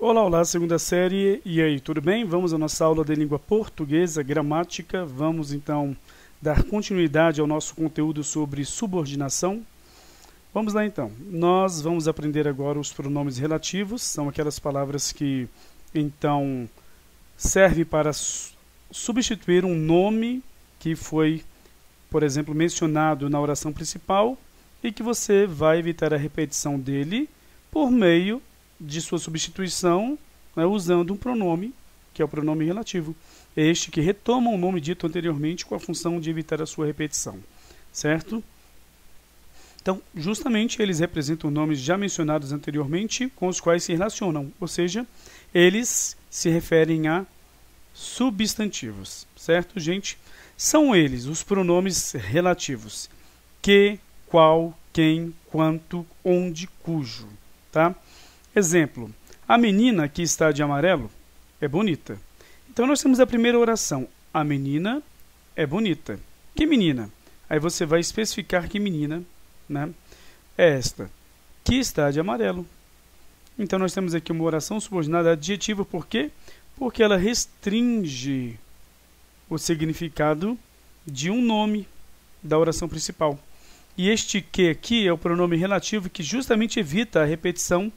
Olá, olá, segunda série. E aí, tudo bem? Vamos à nossa aula de língua portuguesa, gramática. Vamos então dar continuidade ao nosso conteúdo sobre subordinação. Vamos lá então. Nós vamos aprender agora os pronomes relativos. São aquelas palavras que então servem para substituir um nome que foi, por exemplo, mencionado na oração principal e que você vai evitar a repetição dele por meio de sua substituição, né, usando um pronome, que é o pronome relativo. Este que retoma o nome dito anteriormente com a função de evitar a sua repetição. Certo? Então, justamente, eles representam nomes já mencionados anteriormente com os quais se relacionam. Ou seja, eles se referem a substantivos. Certo, gente? São eles os pronomes relativos. Que, qual, quem, quanto, onde, cujo. Tá? Exemplo, a menina que está de amarelo é bonita. Então, nós temos a primeira oração. A menina é bonita. Que menina? Aí você vai especificar que menina, né, é esta, que está de amarelo. Então, nós temos aqui uma oração subordinada adjetiva. Por quê? Porque ela restringe o significado de um nome da oração principal. E este que aqui é o pronome relativo que justamente evita a repetição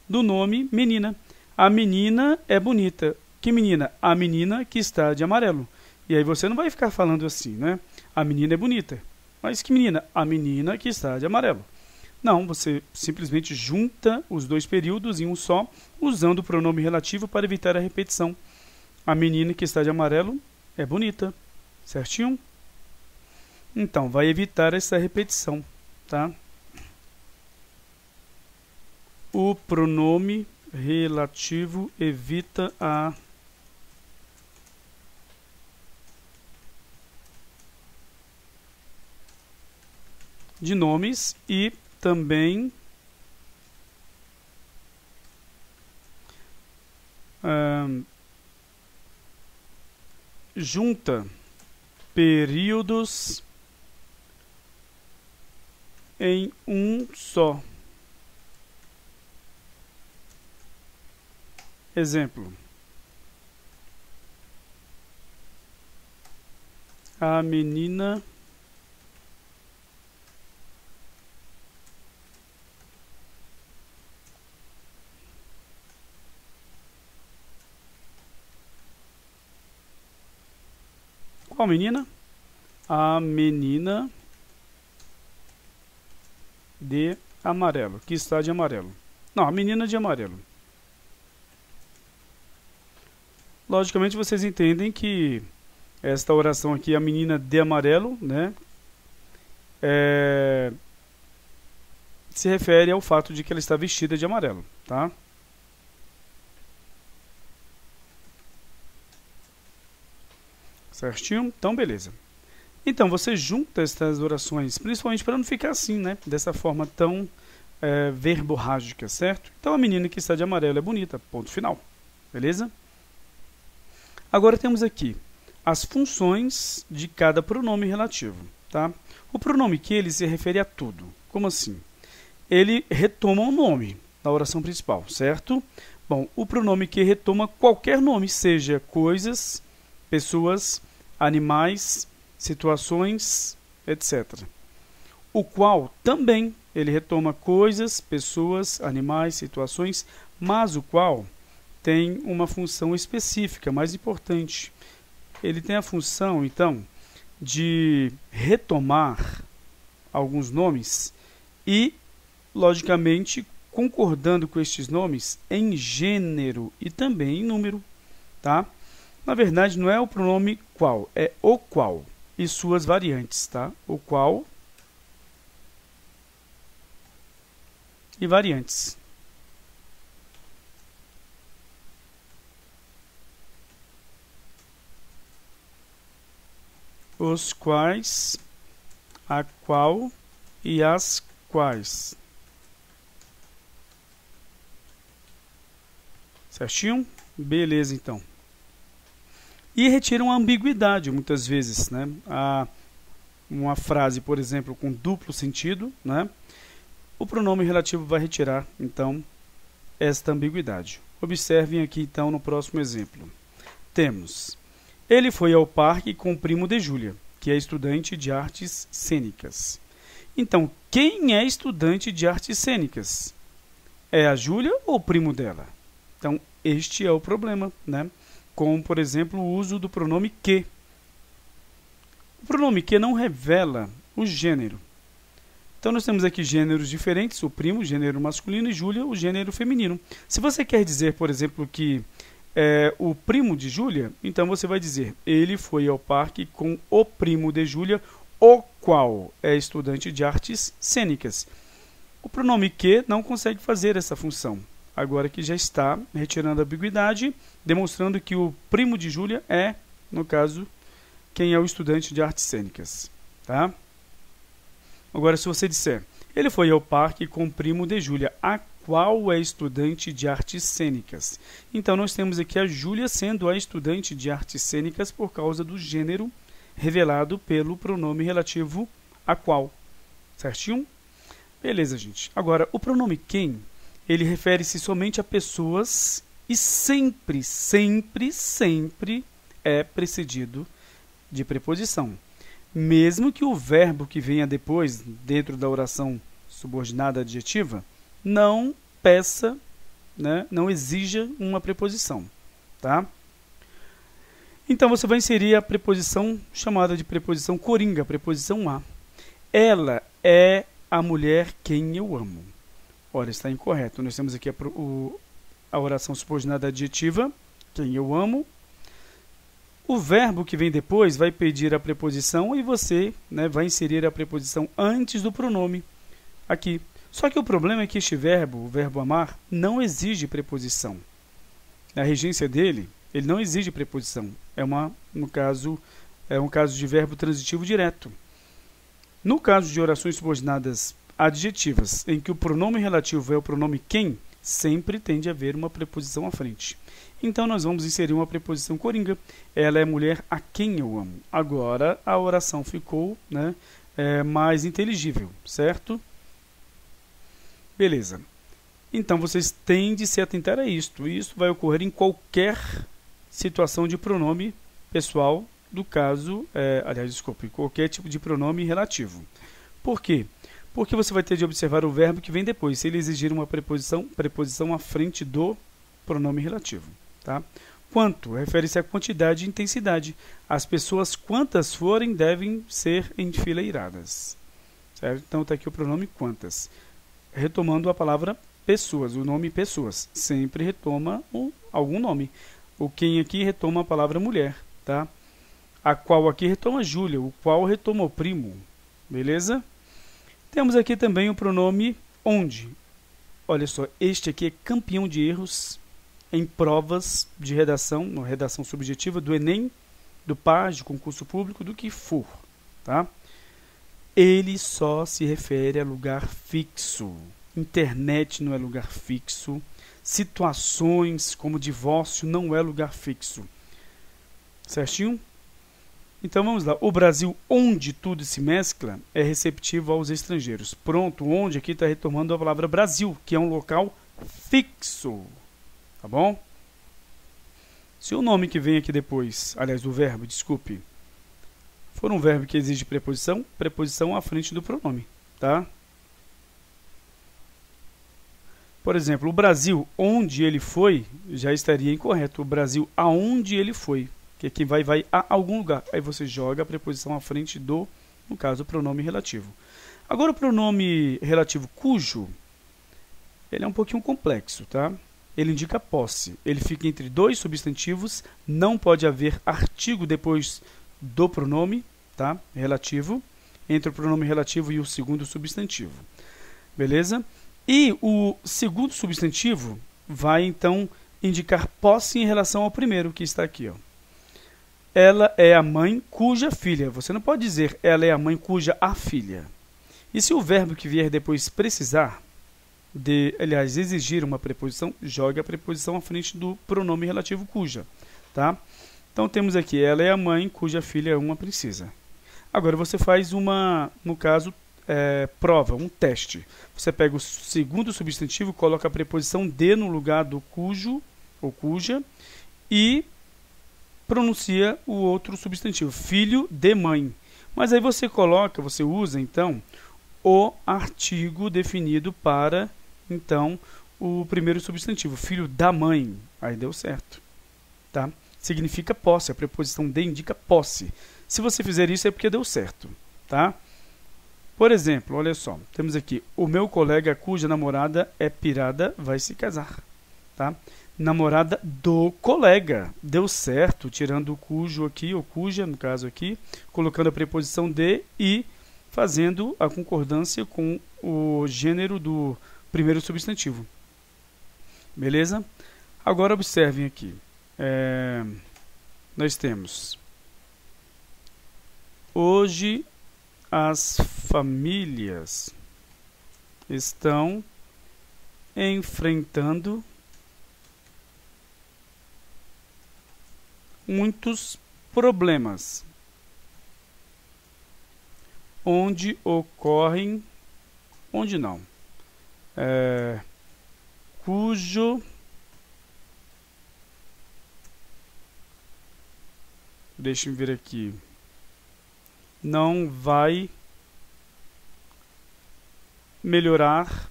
do nome menina. A menina é bonita. Que menina? A menina que está de amarelo. E aí você não vai ficar falando assim, né? A menina é bonita. Mas que menina? A menina que está de amarelo. Não, você simplesmente junta os dois períodos em um só, usando o pronome relativo para evitar a repetição. A menina que está de amarelo é bonita. Certinho? Então, vai evitar essa repetição, tá? O pronome relativo evita a de nomes e também junta períodos em um só. Exemplo. A menina qual menina? A menina de amarelo, que está de amarelo. Não, a menina de amarelo. Logicamente, vocês entendem que esta oração aqui, a menina de amarelo, né, se refere ao fato de que ela está vestida de amarelo, tá? Certinho? Então, beleza. Então, você junta estas orações, principalmente para não ficar assim, né, dessa forma tão verborrágica, certo? Então, a menina que está de amarelo é bonita, ponto final. Beleza? Agora temos aqui as funções de cada pronome relativo, tá? O pronome que ele se refere a tudo. Como assim? Ele retoma um nome da oração principal, certo? Bom, o pronome que retoma qualquer nome, seja coisas, pessoas, animais, situações, etc. O qual também ele retoma coisas, pessoas, animais, situações, mas o qual tem uma função específica, mais importante. Ele tem a função, então, de retomar alguns nomes e, logicamente, concordando com estes nomes em gênero e também em número, tá? Na verdade, não é o pronome qual, é o qual e suas variantes, tá? O qual e variantes. Os quais, a qual e as quais. Certinho? Beleza, então. E retiram a ambiguidade, muitas vezes, né? Uma frase, por exemplo, com duplo sentido, né? O pronome relativo vai retirar, então, esta ambiguidade. Observem aqui então no próximo exemplo. Temos: ele foi ao parque com o primo de Júlia, que é estudante de artes cênicas. Então, quem é estudante de artes cênicas? É a Júlia ou o primo dela? Então, este é o problema, né? Como, por exemplo, o uso do pronome que. O pronome que não revela o gênero. Então, nós temos aqui gêneros diferentes: o primo, gênero masculino, e Júlia, o gênero feminino. Se você quer dizer, por exemplo, que é o primo de Júlia, então você vai dizer: ele foi ao parque com o primo de Júlia, o qual é estudante de artes cênicas. O pronome que não consegue fazer essa função. Agora que já está retirando a ambiguidade, demonstrando que o primo de Júlia é, no caso, quem é o estudante de artes cênicas. Tá? Agora, se você disser: ele foi ao parque com o primo de Júlia, a qual é estudante de artes cênicas. Então, nós temos aqui a Júlia sendo a estudante de artes cênicas por causa do gênero revelado pelo pronome relativo a qual. Certinho? Beleza, gente. Agora, o pronome quem, ele refere-se somente a pessoas e sempre, sempre, sempre é precedido de preposição. Mesmo que o verbo que venha depois, dentro da oração subordinada adjetiva, não peça, né, não exija uma preposição. Tá? Então, você vai inserir a preposição chamada de preposição coringa, a preposição a. Ela é a mulher quem eu amo. Ora, está incorreto. Nós temos aqui a oração subordinada adjetiva, quem eu amo. O verbo que vem depois vai pedir a preposição e você, né, vai inserir a preposição antes do pronome aqui. Só que o problema é que este verbo, o verbo amar, não exige preposição. A regência dele, ele não exige preposição. No caso, é um caso de verbo transitivo direto. No caso de orações subordinadas adjetivas, em que o pronome relativo é o pronome quem, sempre tende a haver uma preposição à frente. Então, nós vamos inserir uma preposição coringa. Ela é a mulher a quem eu amo. Agora, a oração ficou, né, mais inteligível, certo? Beleza. Então, vocês têm de se atentar a isto. E isso vai ocorrer em qualquer situação de pronome pessoal do caso, em qualquer tipo de pronome relativo. Por quê? Porque você vai ter de observar o verbo que vem depois, se ele exigir uma preposição à frente do pronome relativo. Tá? Quanto refere-se à quantidade e intensidade. As pessoas, quantas forem, devem ser enfileiradas. Certo? Então, está aqui o pronome quantas. Retomando a palavra pessoas, o nome pessoas. Sempre retoma algum nome. O quem aqui retoma a palavra mulher. Tá? A qual aqui retoma Júlia, o qual retoma o primo. Beleza? Temos aqui também o pronome onde. Olha só, este aqui é campeão de erros em provas de redação, redação subjetiva do Enem, do PAS, de concurso público, do que for. Tá? Ele só se refere a lugar fixo. Internet não é lugar fixo. Situações como divórcio não é lugar fixo. Certinho? Então vamos lá. O Brasil, onde tudo se mescla, é receptivo aos estrangeiros. Pronto, onde aqui está retomando a palavra Brasil, que é um local fixo. Tá bom? Se o nome que vem aqui depois, aliás, o verbo, desculpe, for um verbo que exige preposição à frente do pronome. Tá? Por exemplo, o Brasil, onde ele foi, já estaria incorreto. O Brasil, aonde ele foi. Que aqui vai a algum lugar. Aí você joga a preposição à frente do, no caso, o pronome relativo. Agora, o pronome relativo cujo, ele é um pouquinho complexo, tá? Ele indica posse. Ele fica entre dois substantivos, não pode haver artigo depois do pronome, tá? Relativo, entre o pronome relativo e o segundo substantivo. Beleza? E o segundo substantivo vai, então, indicar posse em relação ao primeiro, que está aqui, ó. Ela é a mãe cuja filha. Você não pode dizer ela é a mãe cuja a filha. E se o verbo que vier depois precisar, aliás, exigir uma preposição, jogue a preposição à frente do pronome relativo cuja. Tá? Então, temos aqui, ela é a mãe cuja filha é uma princesa. Agora, você faz no caso, prova, um teste. Você pega o segundo substantivo, coloca a preposição de no lugar do cujo ou cuja, e pronuncia o outro substantivo, filho de mãe. Mas aí você usa então o artigo definido para então o primeiro substantivo, filho da mãe. Aí deu certo, tá? Significa posse, a preposição de indica posse. Se você fizer isso é porque deu certo, tá? Por exemplo, olha só, temos aqui o meu colega cuja namorada é pirada vai se casar, tá? Namorada do colega, deu certo, tirando o cujo aqui, ou cuja, no caso aqui, colocando a preposição de e fazendo a concordância com o gênero do primeiro substantivo. Beleza? Agora observem aqui. Nós temos hoje as famílias estão enfrentando muitos problemas, onde não, cujo deixa-me ver aqui, não vai melhorar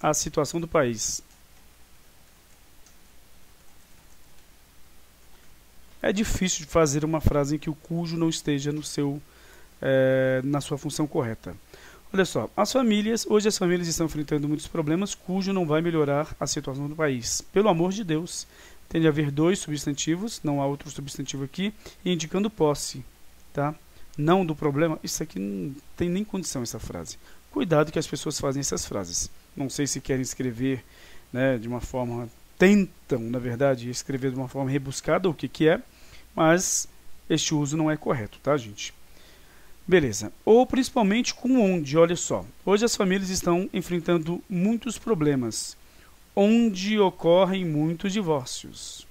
a situação do país. É difícil de fazer uma frase em que o cujo não esteja na sua função correta. Olha só, hoje as famílias estão enfrentando muitos problemas, cujo não vai melhorar a situação do país. Pelo amor de Deus, tem de haver dois substantivos, não há outro substantivo aqui, indicando posse, tá? Não do problema, isso aqui não tem nem condição essa frase. Cuidado que as pessoas fazem essas frases. Não sei se querem escrever, né, de uma forma, tentam, na verdade, escrever de uma forma rebuscada, o que é, mas este uso não é correto, tá, gente? Beleza. Ou principalmente com onde, olha só. Hoje as famílias estão enfrentando muitos problemas, onde ocorrem muitos divórcios.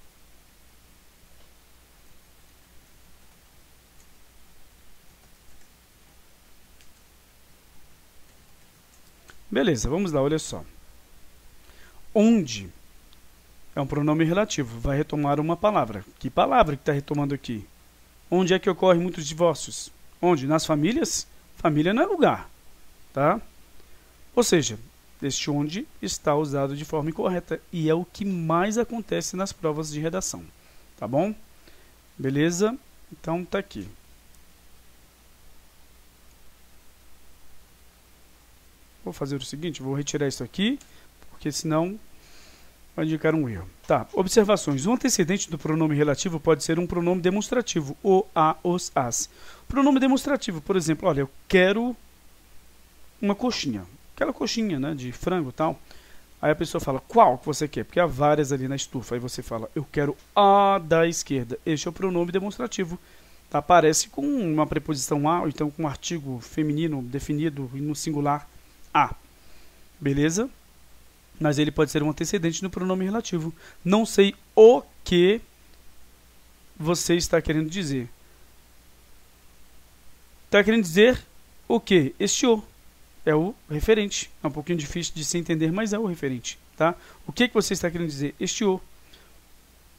Beleza, vamos lá, olha só. Onde é um pronome relativo, vai retomar uma palavra. Que palavra que está retomando aqui? Onde é que ocorrem muitos divórcios? Onde? Nas famílias? Família não é lugar, tá? Ou seja, este onde está usado de forma incorreta e é o que mais acontece nas provas de redação, tá bom? Beleza? Então tá aqui. Vou fazer o seguinte, vou retirar isso aqui, porque senão vai indicar um erro. Tá, observações. O antecedente do pronome relativo pode ser um pronome demonstrativo, o, a, os, as. Pronome demonstrativo, por exemplo, olha, eu quero uma coxinha, aquela coxinha, né, de frango e tal. Aí a pessoa fala, qual que você quer? Porque há várias ali na estufa. Aí você fala, eu quero a da esquerda. Este é o pronome demonstrativo. Tá? Aparece com uma preposição a, ou então com um artigo feminino definido no singular a. Beleza? Mas ele pode ser um antecedente no pronome relativo. Não sei o que você está querendo dizer. Está querendo dizer o que? Este o. É o referente. É um pouquinho difícil de se entender, mas é o referente. Tá? O que você está querendo dizer? Este o.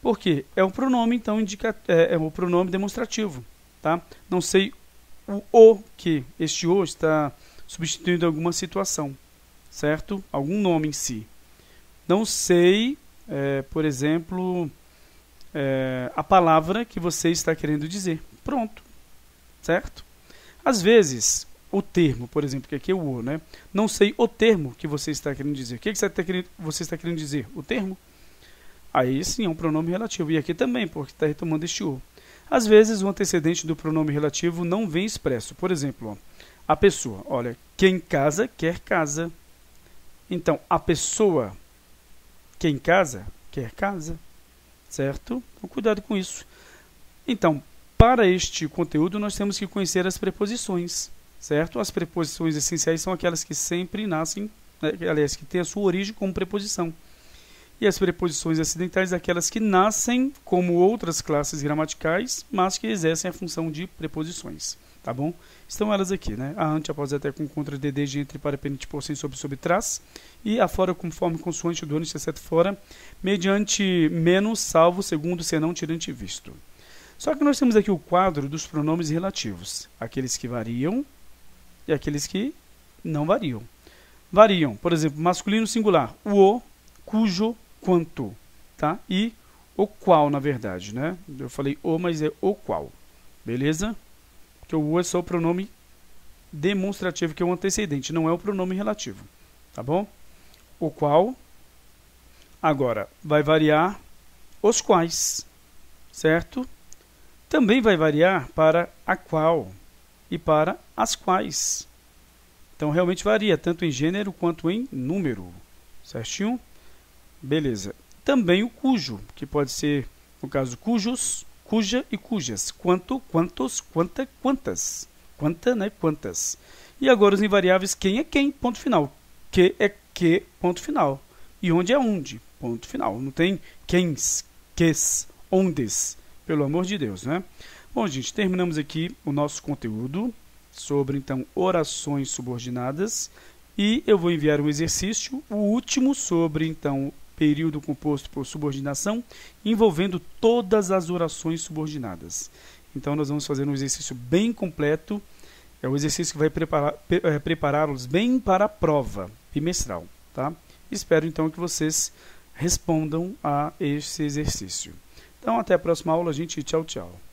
Por quê? É um pronome, então, é um pronome demonstrativo. Tá? Não sei o que. Este o está substituindo alguma situação. Certo? Algum nome em si. Não sei, por exemplo, a palavra que você está querendo dizer. Pronto. Certo? Às vezes, o termo, por exemplo, que aqui é o, né? Não sei o termo que você está querendo dizer. O que você está querendo dizer? O termo? Aí sim é um pronome relativo. E aqui também, porque está retomando este o. Às vezes, o antecedente do pronome relativo não vem expresso. Por exemplo, ó, a pessoa. Olha, quem casa, quer casa. Então, a pessoa, quem casa, quer casa. Certo? Então, cuidado com isso. Então, para este conteúdo, nós temos que conhecer as preposições. Certo? As preposições essenciais são aquelas que sempre nascem, né, aliás, que têm a sua origem como preposição. E as preposições acidentais, aquelas que nascem como outras classes gramaticais, mas que exercem a função de preposições. Tá? tá bom? Estão elas aqui, né? A ante após até com contra de desde entre para penite por sem sobre trás e a fora conforme consoante do ante exceto fora mediante menos salvo segundo senão tirante visto. Só que nós temos aqui o quadro dos pronomes relativos, aqueles que variam e aqueles que não variam. Variam, por exemplo, masculino singular, o, cujo, quanto, tá? E o qual, na verdade, né? Eu falei o, mas é o qual, beleza? Porque o é só o pronome demonstrativo, que é o antecedente, não é o pronome relativo, tá bom? O qual, agora, vai variar os quais, certo? Também vai variar para a qual e para as quais. Então, realmente varia, tanto em gênero quanto em número, certinho? Beleza. Também o cujo, que pode ser, no caso, cujos, cuja e cujas. Quanto, quantos, quanta, quantas. Quanta, né? Quantas. E agora os invariáveis, quem é quem, ponto final. Que é que, ponto final. E onde é onde, ponto final. Não tem quens, ques, ondes, pelo amor de Deus, né? Bom, gente, terminamos aqui o nosso conteúdo sobre, então, orações subordinadas. E eu vou enviar um exercício, o último, sobre, então, período composto por subordinação, envolvendo todas as orações subordinadas. Então, nós vamos fazer um exercício bem completo. É o exercício que vai prepará-los bem para a prova bimestral, tá? Espero, então, que vocês respondam a esse exercício. Então, até a próxima aula, gente. Tchau, tchau.